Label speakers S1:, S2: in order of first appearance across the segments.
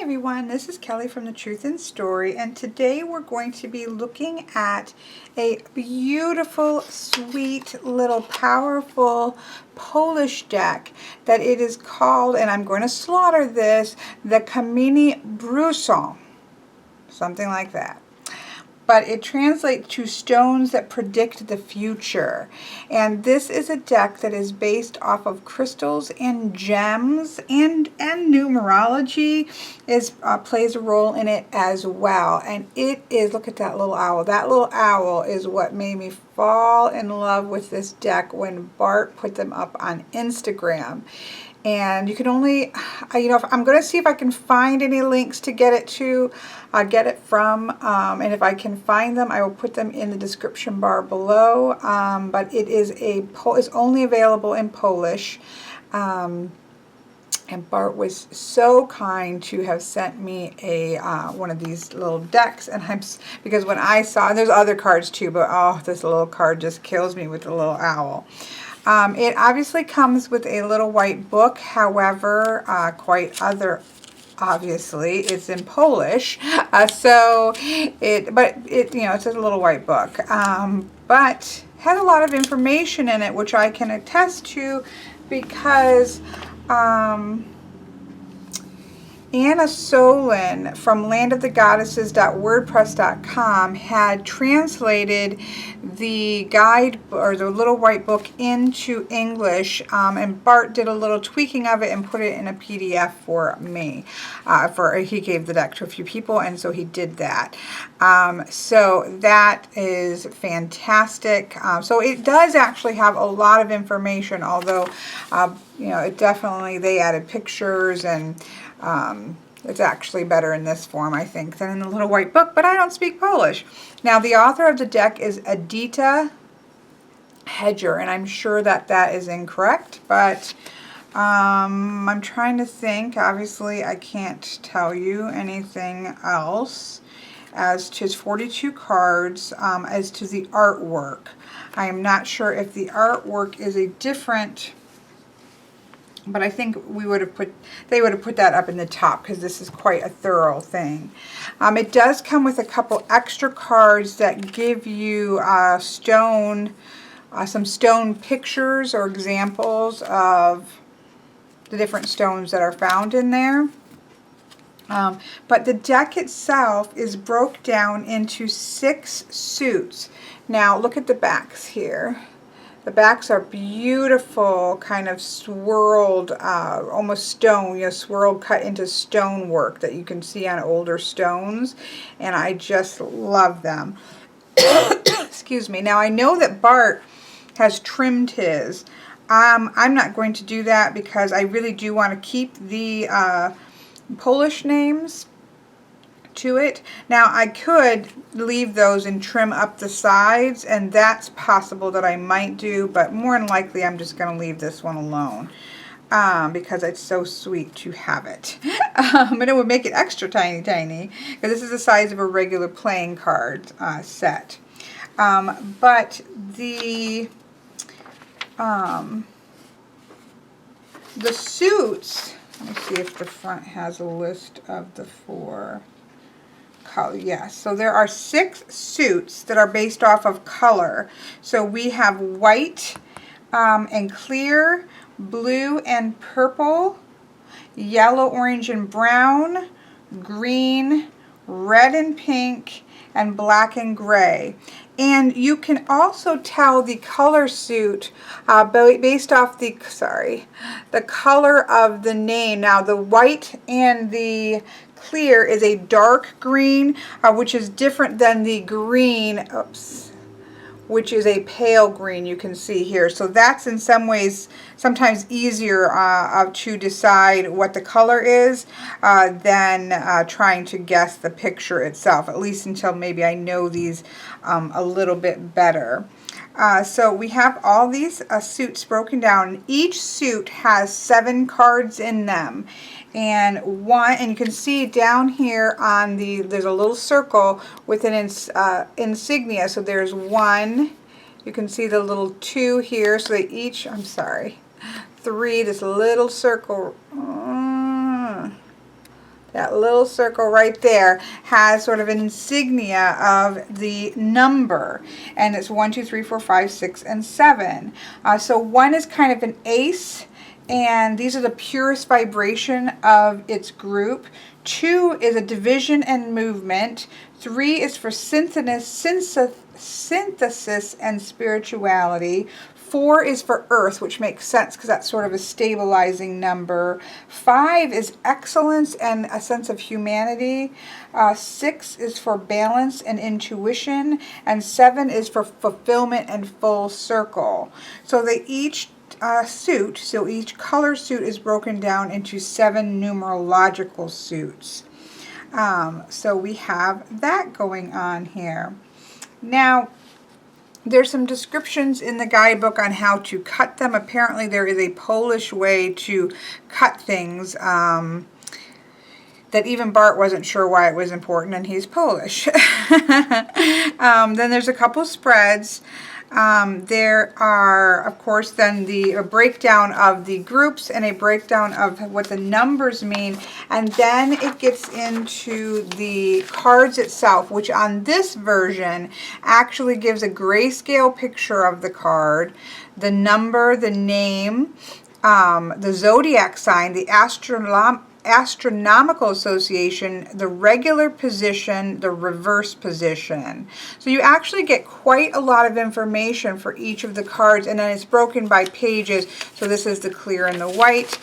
S1: everyone, this is Kelly from The Truth in Story, and today we're going to be looking at a beautiful, sweet, little, powerful Polish deck that it is called, and I'm going to slaughter this, the Kamienie Brusą, something like that. But it translates to stones that predict the future. And this is a deck that is based off of crystals and gems, and numerology plays a role in it as well. And it is, look at that little owl. That little owl is what made me fall in love with this deck when Bart put them up on Instagram. And you can only, I'm going to see if I can find any links to get it from, and if I can find them, I will put them in the description bar below. But it is it's only available in Polish. And Bart was so kind to have sent me a one of these little decks, and because when I saw, there's other cards too, but oh, this little card just kills me with the little owl. It obviously comes with a little white book, however, obviously, it's in Polish, it's a little white book, but has a lot of information in it, which I can attest to because Anna Solon from landofthegoddesses.wordpress.com had translated the guide, or the little white book, into English, and Bart did a little tweaking of it and put it in a PDF for me. He gave the deck to a few people, and so he did that. So that is fantastic. So it does actually have a lot of information, although it definitely, they added pictures, and it's actually better in this form, I think, than in the little white book, but I don't speak Polish. Now, the author of the deck is Edyta Hedger, and I'm sure that that is incorrect, but I'm trying to think. Obviously, I can't tell you anything else as to his 42 cards, as to the artwork. I am not sure if the artwork is a different, but I think they would have put that up in the top because this is quite a thorough thing. It does come with a couple extra cards that give you some stone pictures or examples of the different stones that are found in there. But the deck itself is broke down into 6 suits. Now look at the backs here. The backs are beautiful, kind of swirled, almost stone, swirled, cut into stone work that you can see on older stones, and I just love them. Excuse me. Now I know that Bart has trimmed his. I'm not going to do that because I really do want to keep the Polish names to it. Now I could leave those and trim up the sides, and that's possible that I might do, but more than likely I'm just going to leave this one alone because it's so sweet to have it. And it would make it extra tiny because this is the size of a regular playing card set. But the suits, let me see if the front has a list of the 4 color. Yes, so there are 6 suits that are based off of color. So we have white and clear, blue and purple, yellow, orange and brown, green, red and pink, and black and gray. And you can also tell the color suit based off the color of the name. Now the white and the clear is a dark green, which is different than the green, which is a pale green, you can see here. So that's in some ways sometimes easier to decide what the color is than trying to guess the picture itself, at least until maybe I know these a little bit better. So we have all these suits broken down. Each suit has 7 cards in them, and you can see down here on there's a little circle with an insignia. So there's 1. You can see the little 2 here. So they each, 3. This little circle. That little circle right there has sort of an insignia of the number, and it's 1, 2, 3, 4, 5, 6, and 7. So 1 is kind of an ace, and these are the purest vibration of its group. 2 is a division and movement. 3 is for synthesis and spirituality. 4 is for earth, which makes sense because that's sort of a stabilizing number. 5 is excellence and a sense of humanity. 6 is for balance and intuition. And 7 is for fulfillment and full circle. So they each suit, so each color suit is broken down into 7 numerological suits. So we have that going on here. Now, there's some descriptions in the guidebook on how to cut them. Apparently there is a Polish way to cut things that even Bart wasn't sure why it was important, and he's Polish. Then there's a couple spreads. There are, of course, then a breakdown of the groups and a breakdown of what the numbers mean. And then it gets into the cards itself, which on this version actually gives a grayscale picture of the card, the number, the name, the zodiac sign, the astronomical association, the regular position, the reverse position. So you actually get quite a lot of information for each of the cards, and then it's broken by pages. So this is the clear and the white,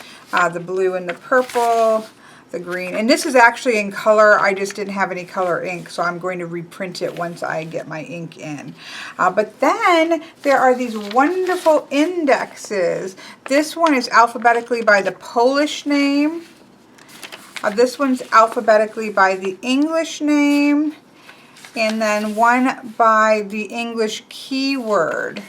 S1: the blue and the purple, the green. And this is actually in color. I just didn't have any color ink, so I'm going to reprint it once I get my ink in. But then there are these wonderful indexes. This one is alphabetically by the Polish name. This one's alphabetically by the English name, and then one by the English keyword.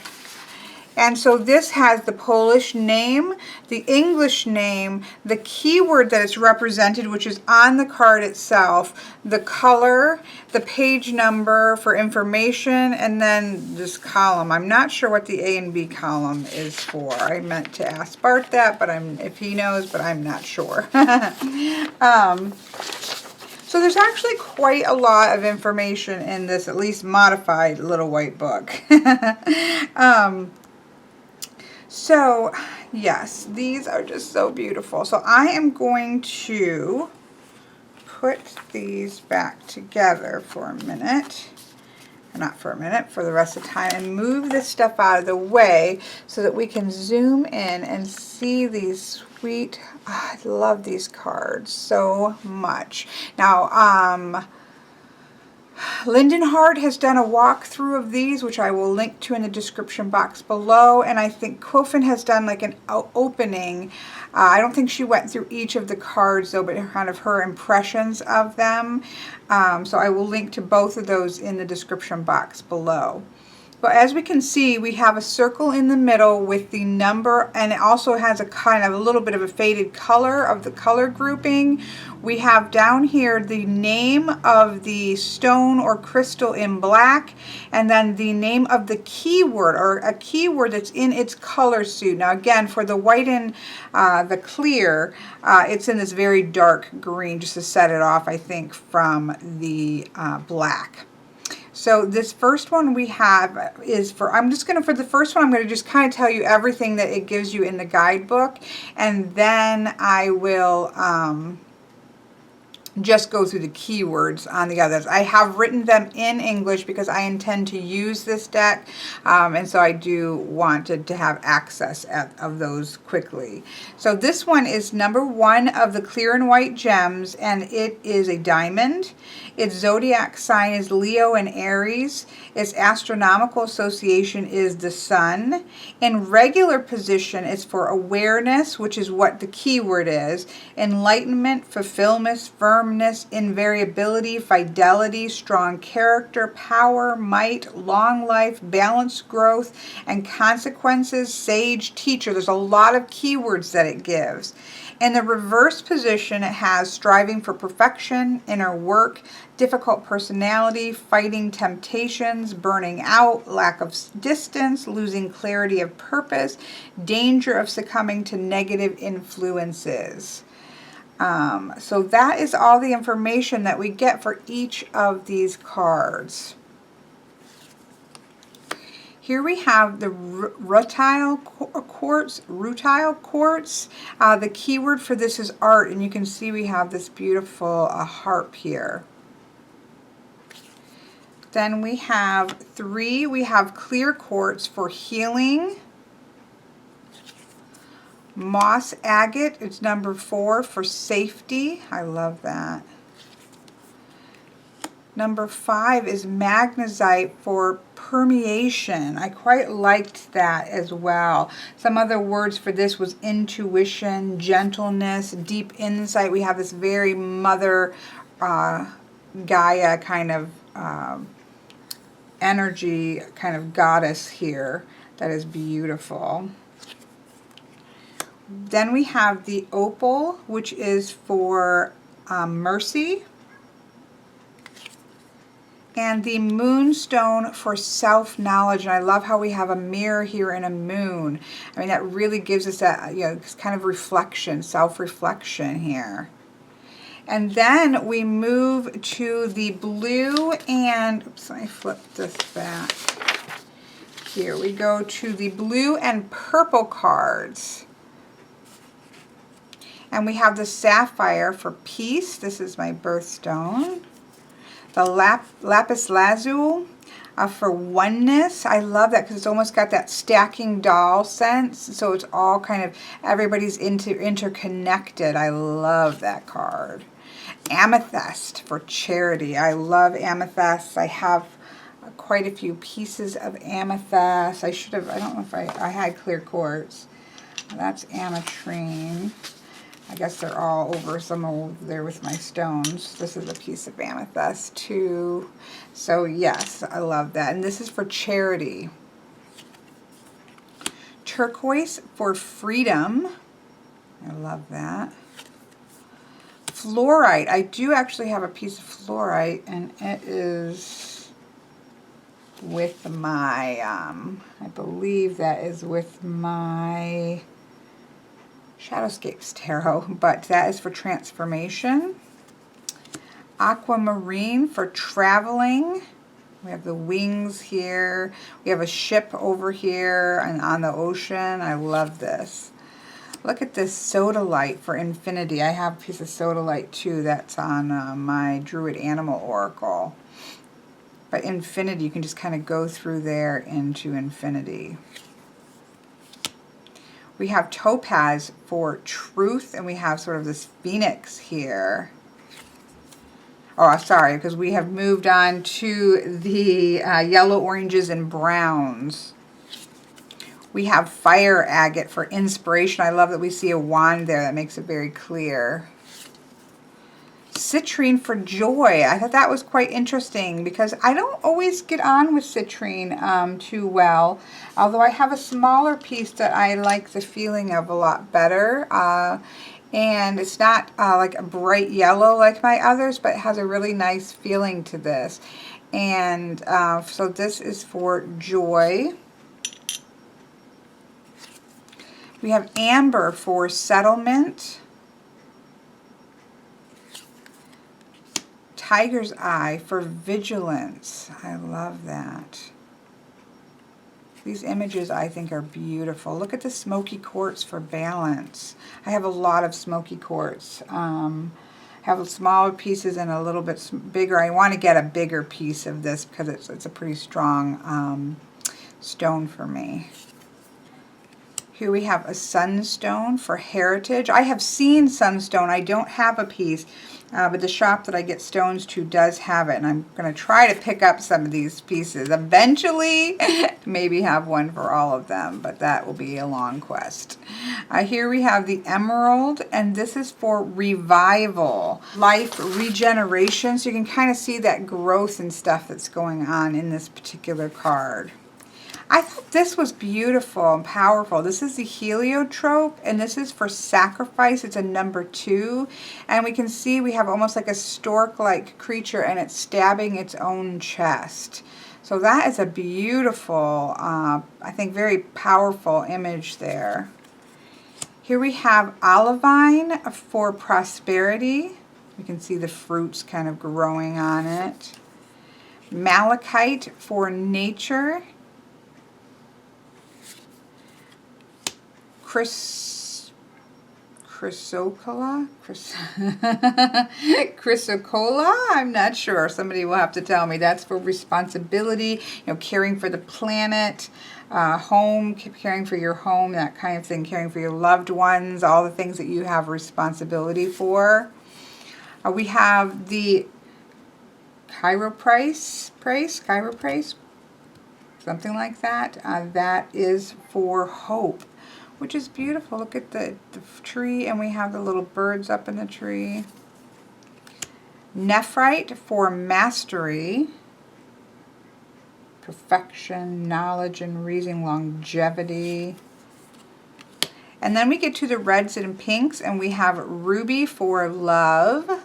S1: And so this has the Polish name, the English name, the keyword that it's represented, which is on the card itself, the color, the page number for information, and then this column. I'm not sure what the A and B column is for. I meant to ask Bart that, but if he knows, but I'm not sure. So there's actually quite a lot of information in this, at least modified little white book. So, yes, these are just so beautiful. So I am going to put these back together for a minute. Not for a minute, for the rest of the time, and move this stuff out of the way so that we can zoom in and see these sweet, I love these cards so much. Now, Lindenhard has done a walkthrough of these, which I will link to in the description box below, and I think Quilfin has done like an opening. I don't think she went through each of the cards though, but kind of her impressions of them. So I will link to both of those in the description box below. But as we can see, we have a circle in the middle with the number, and it also has a kind of a little bit of a faded color of the color grouping. We have down here the name of the stone or crystal in black, and then the name of the keyword, or a keyword that's in its color suit. Now again, for the white and the clear, it's in this very dark green, just to set it off, I think, from the black. So this first one we have is for the first one, I'm going to just kind of tell you everything that it gives you in the guidebook, and then I will just go through the keywords on the others. I have written them in English because I intend to use this deck, and so I do want to have access of those quickly. So this one is number 1 of the clear and white gems, and it is a diamond. Its zodiac sign is Leo and Aries. Its astronomical association is the sun. In regular position, it's for awareness, which is what the keyword is, enlightenment, fulfillment, firmness, invariability, fidelity, strong character, power, might, long life, balanced growth, and consequences, sage, teacher. There's a lot of keywords that it gives. In the reverse position, it has striving for perfection, inner work, difficult personality, fighting temptations, burning out, lack of distance, losing clarity of purpose, danger of succumbing to negative influences. So that is all the information that we get for each of these cards. Here we have the rutile quartz. The keyword for this is art, and you can see we have this beautiful harp here. Then we have 3. We have clear quartz for healing. Moss agate, it's number 4 for safety. I love that. Number 5 is magnesite for permeation. I quite liked that as well. Some other words for this was intuition, gentleness, deep insight. We have this very mother Gaia kind of energy, kind of goddess here. That is beautiful. Then we have the opal, which is for mercy. And the moonstone for self-knowledge. And I love how we have a mirror here and a moon. I mean, that really gives us that, you know, kind of reflection, self-reflection here. And then we move to the blue and, oops, let me flip this back. Here we go to the blue and purple cards. And we have the sapphire for peace. This is my birthstone. The lapis lazuli for oneness. I love that because it's almost got that stacking doll sense. So it's all kind of, everybody's interconnected. I love that card. Amethyst for charity. I love amethyst. I have quite a few pieces of amethyst. I should have, I don't know if I had clear quartz. That's ametrine. I guess they're all over some over there with my stones. This is a piece of amethyst too. So yes, I love that. And this is for charity. Turquoise for freedom. I love that. Fluorite. I do actually have a piece of fluorite, and it is with my, I believe that is with my Shadowscapes Tarot, but that is for transformation. Aquamarine for traveling. We have the wings here. We have a ship over here and on the ocean. I love this. Look at this sodalite for infinity. I have a piece of sodalite too. That's on my Druid Animal Oracle. But infinity, you can just kind of go through there into infinity. We have topaz for truth, and we have sort of this phoenix here. Oh, sorry, because we have moved on to the yellow, oranges, and browns. We have fire agate for inspiration. I love that we see a wand there. That makes it very clear. Citrine for joy. I thought that was quite interesting because I don't always get on with citrine too well. Although I have a smaller piece that I like the feeling of a lot better. And it's not like a bright yellow like my others, but it has a really nice feeling to this. And so this is for joy. We have amber for settlement. Tiger's eye for vigilance. I love that. These images I think are beautiful. Look at the smoky quartz for balance. I have a lot of smoky quartz. I have smaller pieces and a little bit bigger. I want to get a bigger piece of this because it's a pretty strong stone for me. Here we have a sunstone for heritage. I have seen sunstone. I don't have a piece, but the shop that I get stones to does have it, and I'm going to try to pick up some of these pieces. Eventually, maybe have one for all of them, but that will be a long quest. Here we have the emerald, and this is for revival, life, regeneration, so you can kind of see that growth and stuff that's going on in this particular card. I thought this was beautiful and powerful. This is the heliotrope, and this is for sacrifice. It's a number 2, and we can see we have almost like a stork-like creature, and it's stabbing its own chest. So that is a beautiful, I think very powerful image there. Here we have olivine for prosperity. You can see the fruits kind of growing on it. Malachite for nature. Chrysocolla? Chrysocolla? I'm not sure. Somebody will have to tell me. That's for responsibility, caring for the planet, home, caring for your home, that kind of thing, caring for your loved ones, all the things that you have responsibility for. We have the chiroprice, something like that. That is for hope, which is beautiful. Look at the tree, and we have the little birds up in the tree. Nephrite for mastery, perfection, knowledge and reason, longevity. And then we get to the reds and pinks, and we have ruby for love.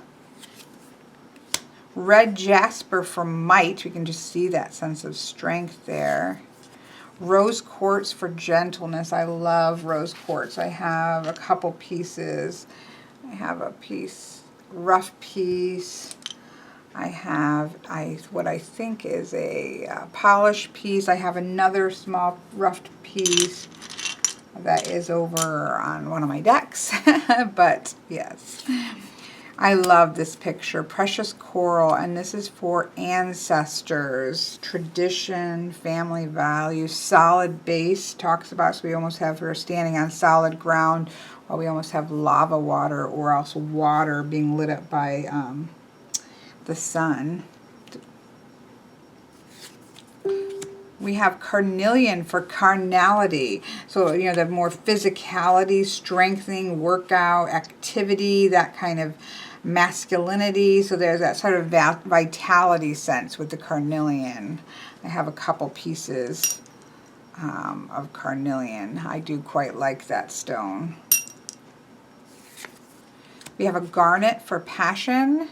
S1: Red jasper for might. We can just see that sense of strength there. Rose quartz for gentleness. I love rose quartz. I have a couple pieces. I have a piece, rough piece. I have what I think is a polished piece. I have another small rough piece that is over on one of my decks. But yes, I love this picture. Precious coral, and this is for ancestors, tradition, family values. Solid base talks about, so we almost have her standing on solid ground, while we almost have lava water, or also water being lit up by the sun. We have carnelian for carnality. So, the more physicality, strengthening, workout, activity, that kind of masculinity. So there's that sort of vitality sense with the carnelian. I have a couple pieces of carnelian. I do quite like that stone. We have a garnet for passion.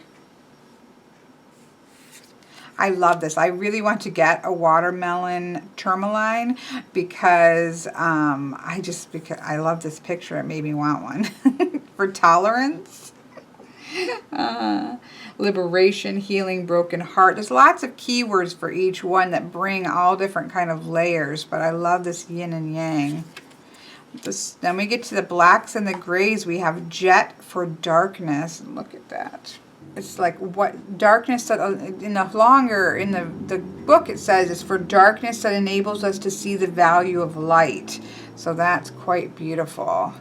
S1: I love this. I really want to get a watermelon tourmaline because I love this picture. It made me want one. For tolerance, liberation, healing, broken heart. There's lots of keywords for each one that bring all different kind of layers, but I love this yin and yang. Then we get to the blacks and the grays. We have jet for darkness. Look at that. It's like what darkness that in the book it says it's for darkness that enables us to see the value of light. So that's quite beautiful.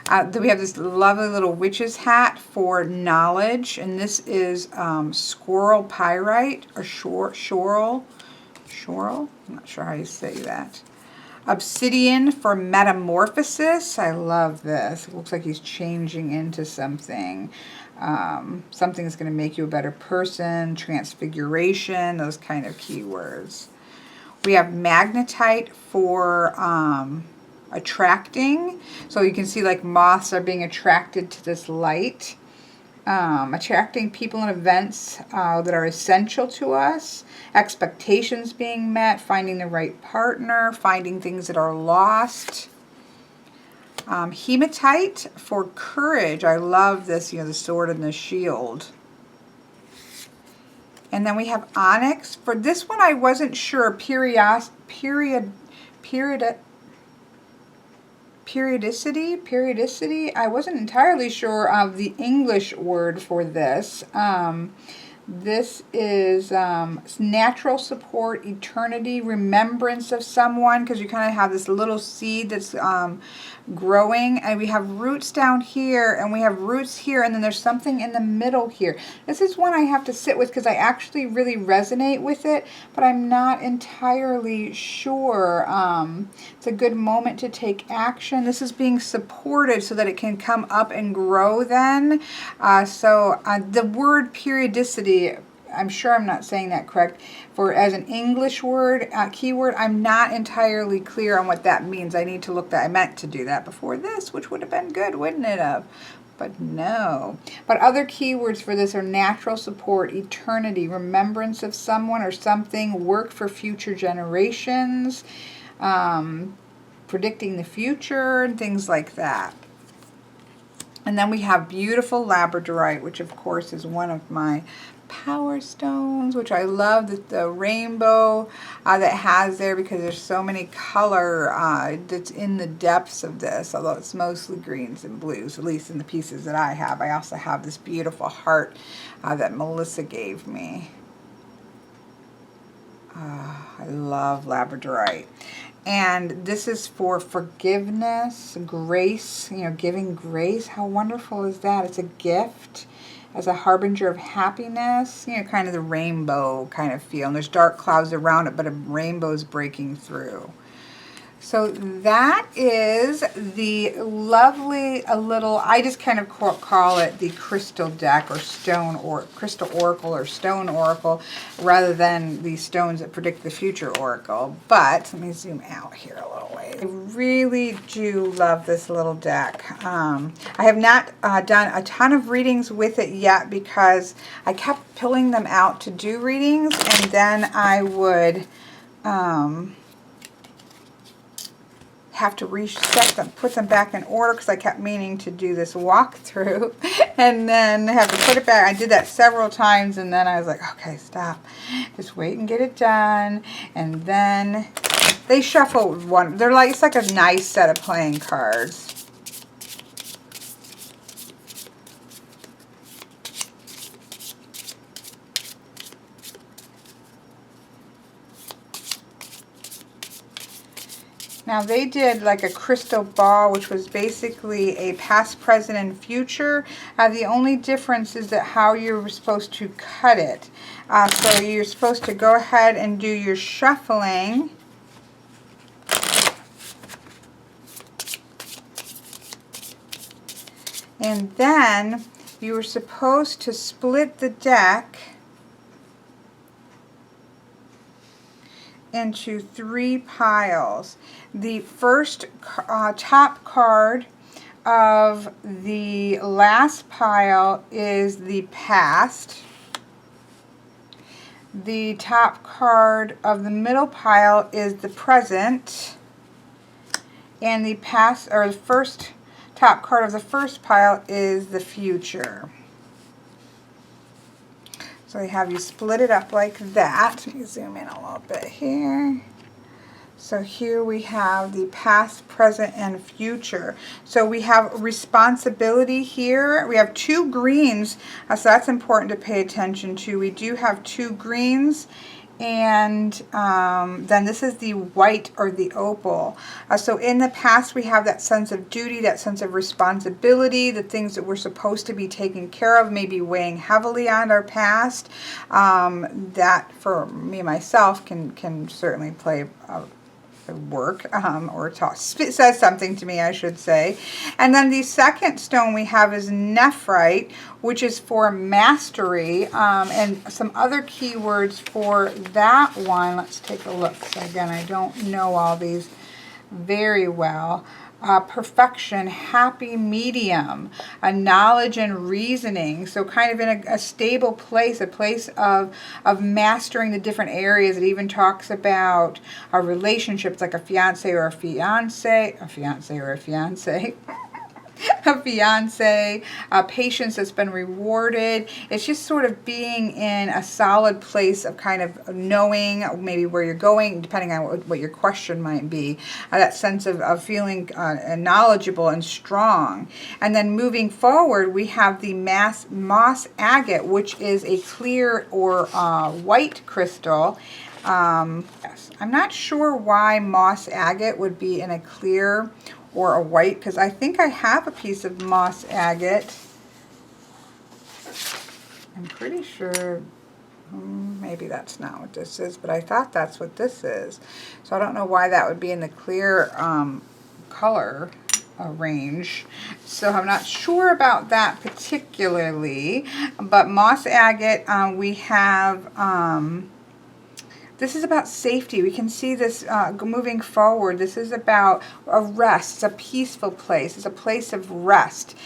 S1: Then we have this lovely little witch's hat for knowledge, and this is squirrel pyrite or shorel. I'm not sure how you say that. Obsidian for metamorphosis. I love this. It looks like he's changing into something. Something that's going to make you a better person, transfiguration, those kind of keywords. We have magnetite for attracting. So you can see like moths are being attracted to this light. Attracting people and events that are essential to us. Expectations being met, finding the right partner, finding things that are lost. Hematite for courage. I love this, the sword and the shield. And then we have onyx. For this one, I wasn't sure. Periodicity. I wasn't entirely sure of the English word for this. This is natural support, eternity, remembrance of someone, because you kind of have this little seed that's growing, and we have roots down here, and we have roots here, and then there's something in the middle here. This is one I have to sit with because I actually really resonate with it, but I'm not entirely sure. It's a good moment to take action. This is being supported so that it can come up and grow then. The word periodicity, I'm sure I'm not saying that correct, as an English word, keyword, I'm not entirely clear on what that means. I need to look that. I meant to do that before this, which would have been good, wouldn't it have? But no. But other keywords for this are natural support, eternity, remembrance of someone or something, work for future generations, predicting the future and things like that. And then we have beautiful labradorite, which of course is one of my power stones, which I love the rainbow that has there, because there's so many color that's in the depths of this, although it's mostly greens and blues, at least in the pieces that I have. I also have this beautiful heart that Melissa gave me. I love labradorite. And this is for forgiveness, grace, you know, giving grace. How wonderful is that? It's a gift as a harbinger of happiness, you know, kind of the rainbow kind of feel. And there's dark clouds around it, but a rainbow's breaking through. So that is the lovely little, I just kind of call it the crystal deck or stone or crystal oracle or stone oracle, rather than the stones that predict the future oracle. But let me zoom out here a little way. I really do love this little deck. I have not done a ton of readings with it yet, because I kept pulling them out to do readings, and then I would have to reset them, put them back in order, because I kept meaning to do this walkthrough and then have to put it back. I did that several times, and then I was like, okay, stop. Just wait and get it done. And then they shuffle one. They're like, it's like a nice set of playing cards. Now they did like a crystal ball, which was basically a past, present, and future. The only difference is that how you're supposed to cut it. So you're supposed to go ahead and do your shuffling. And then you were supposed to split the deck into 3 piles. The first top card of the last pile is the past. The top card of the middle pile is the present. And the first top card of the first pile is the future. So they have you split it up like that. Let me zoom in a little bit here. So here we have the past, present, and future. So we have responsibility here. We have 2 greens, so that's important to pay attention to. We do have 2 greens. And then this is the white or the opal. So in the past we have that sense of duty, that sense of responsibility, the things that we're supposed to be taking care of, maybe weighing heavily on our past. That for me myself can certainly play work or talk, says something to me, I should say. And then the second stone we have is nephrite, which is for mastery, and some other keywords for that one. Let's take a look. So again, I don't know all these very well. Perfection, happy medium, knowledge and reasoning. So kind of in a stable place, a place of mastering the different areas. It even talks about relationships, like a fiance or a fiance, a patience that's been rewarded. It's just sort of being in a solid place of kind of knowing maybe where you're going, depending on what your question might be. That sense of feeling knowledgeable and strong. And then moving forward, we have the moss agate, which is a clear or white crystal. Yes, I'm not sure why moss agate would be in a clear or a white, because I think I have a piece of moss agate. I'm pretty sure, maybe that's not what this is, but I thought that's what this is. So I don't know why that would be in the clear color range. So I'm not sure about that particularly, but moss agate, we have this is about safety. We can see this moving forward. This is about a rest. It's a peaceful place. It's a place of rest.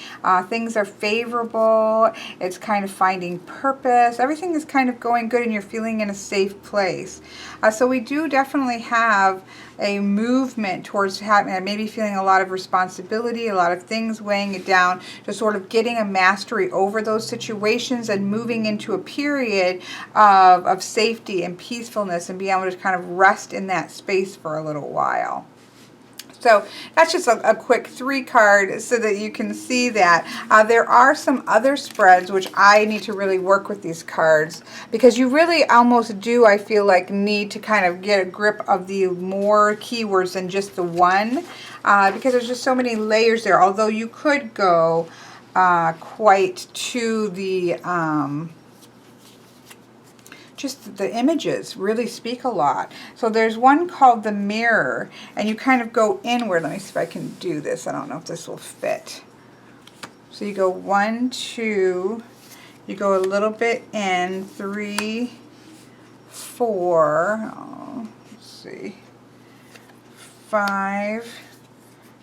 S1: Things are favorable. It's kind of finding purpose. Everything is kind of going good and you're feeling in a safe place. So we do definitely have a movement towards having, maybe feeling a lot of responsibility, a lot of things weighing it down, to sort of getting a mastery over those situations and moving into a period of safety and peacefulness and being able to kind of rest in that space for a little while. So that's just a quick 3 card so that you can see that. There are some other spreads which I need to really work with these cards, because you really almost do, I feel like, need to kind of get a grip of the more keywords than just the one, because there's just so many layers there. Although you could go quite to the just the images really speak a lot. So there's one called the mirror, and you kind of go inward. Let me see if I can do this. I don't know if this will fit. So you go 1, 2, you go a little bit in, 3, 4, let's see, 5,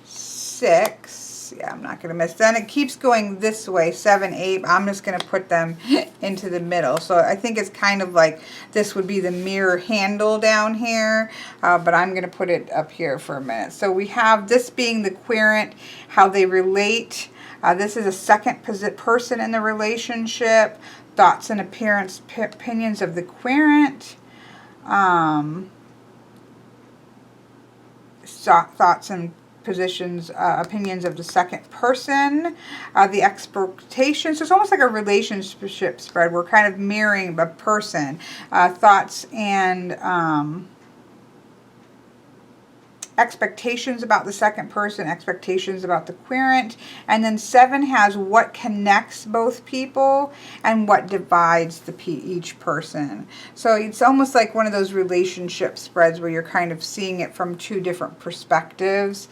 S1: 6. Yeah, I'm not going to miss. Then it keeps going this way, 7, 8. I'm just going to put them into the middle. So I think it's kind of like this would be the mirror handle down here, but I'm going to put it up here for a minute. So we have this being the querent, how they relate. This is a second person in the relationship. Thoughts and opinions of the querent. Thoughts and opinions of the second person, the expectations. So it's almost like a relationship spread. We're kind of mirroring a person, thoughts and expectations about the second person, expectations about the querent. And then 7 has what connects both people and what divides each person. So it's almost like one of those relationship spreads where you're kind of seeing it from 2 different perspectives.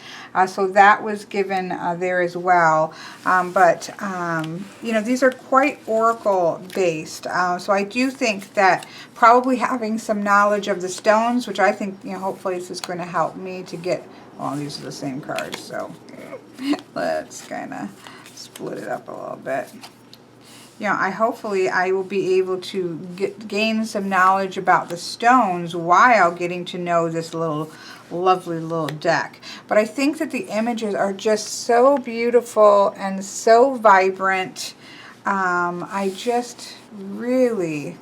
S1: So that was given there as well. You know, these are quite oracle based. So I do think that probably having some knowledge of the stones, which I think, you know, hopefully this is going to help me to get, well, these are the same cards, so let's kind of split it up a little bit. You know, hopefully I will be able to gain some knowledge about the stones while getting to know this lovely little deck. But I think that the images are just so beautiful and so vibrant. I just really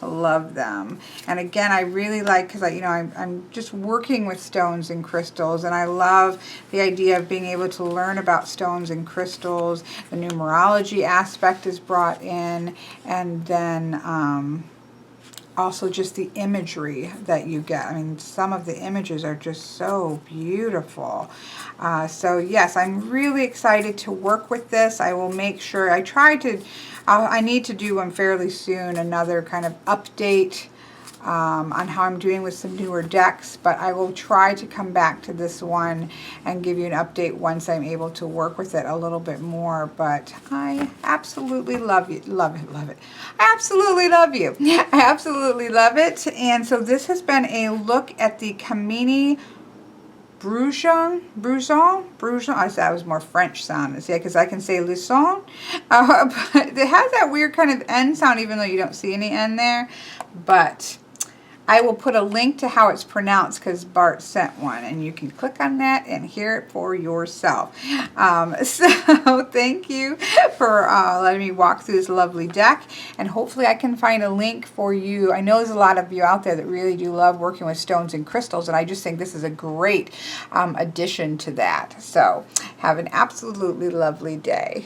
S1: love them. And again, I really like, because I'm just working with stones and crystals, and I love the idea of being able to learn about stones and crystals. The numerology aspect is brought in, and then also just the imagery that you get. I mean, some of the images are just so beautiful. So yes, I'm really excited to work with this. I will make sure, I need to do one fairly soon, another kind of update on how I'm doing with some newer decks, but I will try to come back to this one and give you an update once I'm able to work with it a little bit more. But I absolutely love it. I absolutely love you. I absolutely love it. And so this has been a look at the Camini Brujon. I said I was more French sounding, yeah, because I can say Luçon, but it has that weird kind of N sound, even though you don't see any N there. But I will put a link to how it's pronounced because Bart sent one, and you can click on that and hear it for yourself. So thank you for letting me walk through this lovely deck, and hopefully I can find a link for you. I know there's a lot of you out there that really do love working with stones and crystals, and I just think this is a great addition to that. So have an absolutely lovely day.